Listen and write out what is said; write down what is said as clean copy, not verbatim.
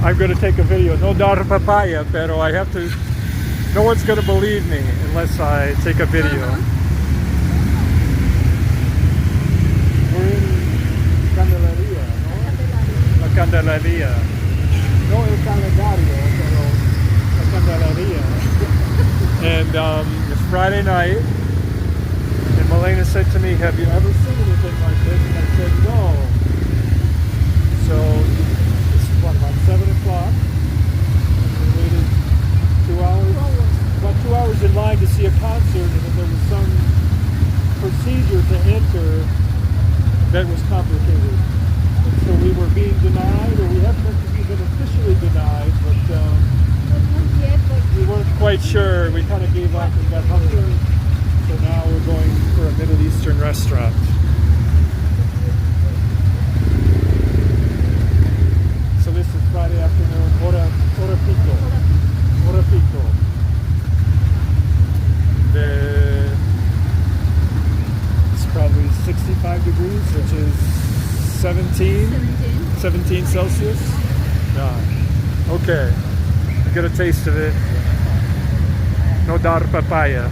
I'm going to take a video. No dar papaya, pero I have to. No one's going to believe me unless I take a video. We're in Candelaria, no? La Candelaria. No el Candelaria, pero la Candelaria. And it's Friday night. And Malena said to me, have you ever seen anything like this? And I said, no. So it's what, about 7 o'clock? We waited 2 hours? About 2 hours in line to see a concert, and then there was some procedure to enter that was complicated. And so we were being denied, or we haven't been officially denied, but we weren't quite sure. We kind of gave up and got hungry. So now we're going for a Middle Eastern restaurant. So this is Friday afternoon, hora pico. It's probably 65 degrees, which is 17 Celsius. Yeah. Okay, I get a taste of it. No dar papaya.